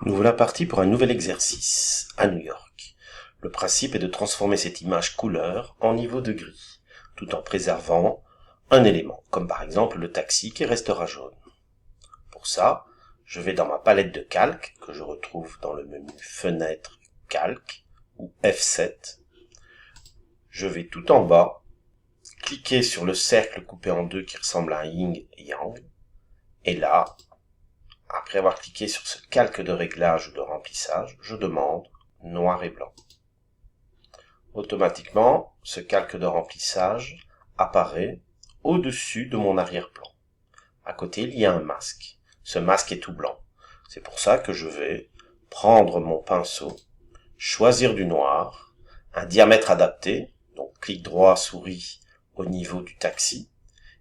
Nous voilà partis pour un nouvel exercice, à New York. Le principe est de transformer cette image couleur en niveau de gris, tout en préservant un élément, comme par exemple le taxi qui restera jaune. Pour ça, je vais dans ma palette de calque, que je retrouve dans le menu Fenêtre, Calque, ou F7. Je vais tout en bas, cliquer sur le cercle coupé en deux qui ressemble à un yin-yang, et là, après avoir cliqué sur ce calque de réglage ou de remplissage, je demande noir et blanc. Automatiquement, ce calque de remplissage apparaît au-dessus de mon arrière-plan. À côté, il y a un masque. Ce masque est tout blanc. C'est pour ça que je vais prendre mon pinceau, choisir du noir, un diamètre adapté, donc clic droit, souris au niveau du taxi,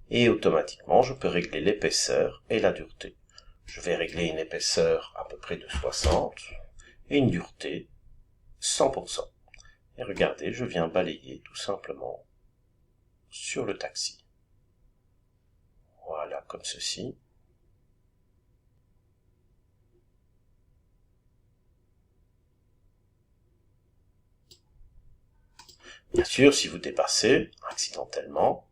et automatiquement, je peux régler l'épaisseur et la dureté. Je vais régler une épaisseur à peu près de 60 et une dureté 100%. Et regardez, je viens balayer tout simplement sur le taxi. Voilà, comme ceci. Bien sûr, si vous dépassez accidentellement,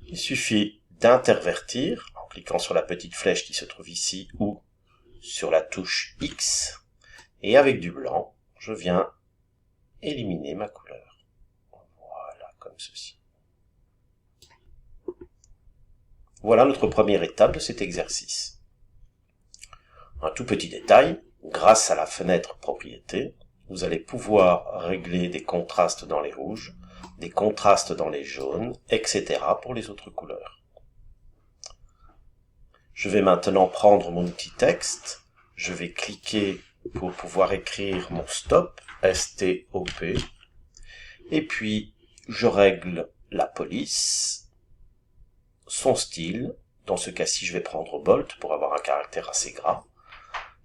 il suffit d'intervertir en cliquant sur la petite flèche qui se trouve ici ou sur la touche X. Et avec du blanc, je viens éliminer ma couleur. Voilà, comme ceci. Voilà notre première étape de cet exercice. Un tout petit détail, grâce à la fenêtre propriété, vous allez pouvoir régler des contrastes dans les rouges, des contrastes dans les jaunes, etc. pour les autres couleurs. Je vais maintenant prendre mon outil texte, je vais cliquer pour pouvoir écrire mon stop, S-T-O-P, et puis je règle la police, son style, dans ce cas-ci je vais prendre Bold pour avoir un caractère assez gras.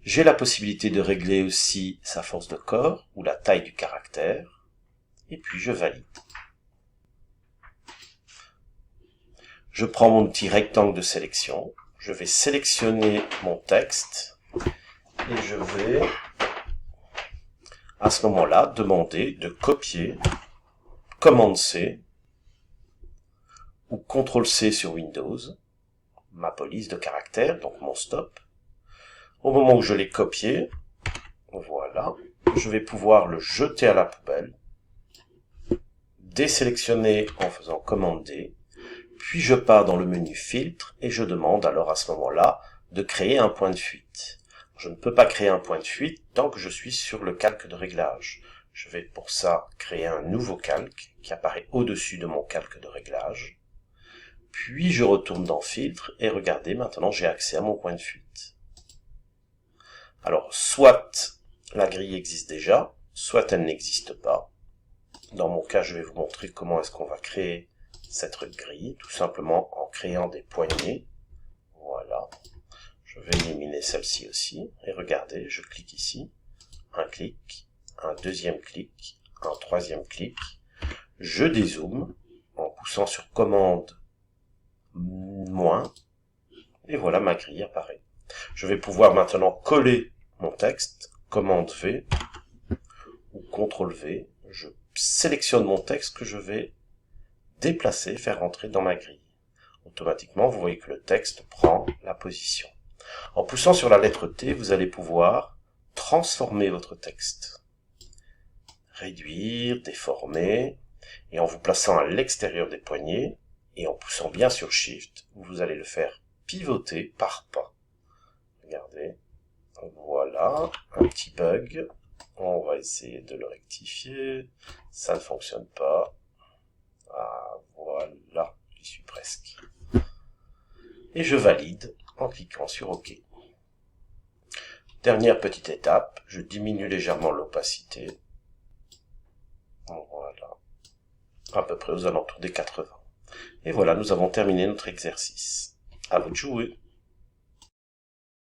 J'ai la possibilité de régler aussi sa force de corps ou la taille du caractère, et puis je valide. Je prends mon petit rectangle de sélection, je vais sélectionner mon texte, et je vais, à ce moment-là, demander de copier, Command-C, ou CTRL-C sur Windows, ma police de caractère, donc mon stop. Au moment où je l'ai copié, voilà, je vais pouvoir le jeter à la poubelle, désélectionner en faisant Command-D, puis je pars dans le menu filtre et je demande alors à ce moment-là de créer un point de fuite. Je ne peux pas créer un point de fuite tant que je suis sur le calque de réglage. Je vais pour ça créer un nouveau calque qui apparaît au-dessus de mon calque de réglage. Puis je retourne dans filtre et regardez, maintenant j'ai accès à mon point de fuite. Alors, soit la grille existe déjà, soit elle n'existe pas. Dans mon cas, je vais vous montrer comment est-ce qu'on va créer cette grille, tout simplement en créant des poignées. Voilà. Je vais éliminer celle-ci aussi. Et regardez, je clique ici. Un clic, un deuxième clic, un troisième clic. Je dézoome en poussant sur commande moins. Et voilà, ma grille apparaît. Je vais pouvoir maintenant coller mon texte, commande V ou CTRL V. Je sélectionne mon texte que je vais déplacer, faire rentrer dans ma grille. Automatiquement, vous voyez que le texte prend la position. En poussant sur la lettre T, vous allez pouvoir transformer votre texte. Réduire, déformer, et en vous plaçant à l'extérieur des poignées, et en poussant bien sur Shift, vous allez le faire pivoter par pas. Regardez, voilà, un petit bug. On va essayer de le rectifier. Ça ne fonctionne pas. Ah, voilà, j'y suis presque. Et je valide en cliquant sur OK. Dernière petite étape, je diminue légèrement l'opacité. Voilà, à peu près aux alentours des 80. Et voilà, nous avons terminé notre exercice. À vous de jouer.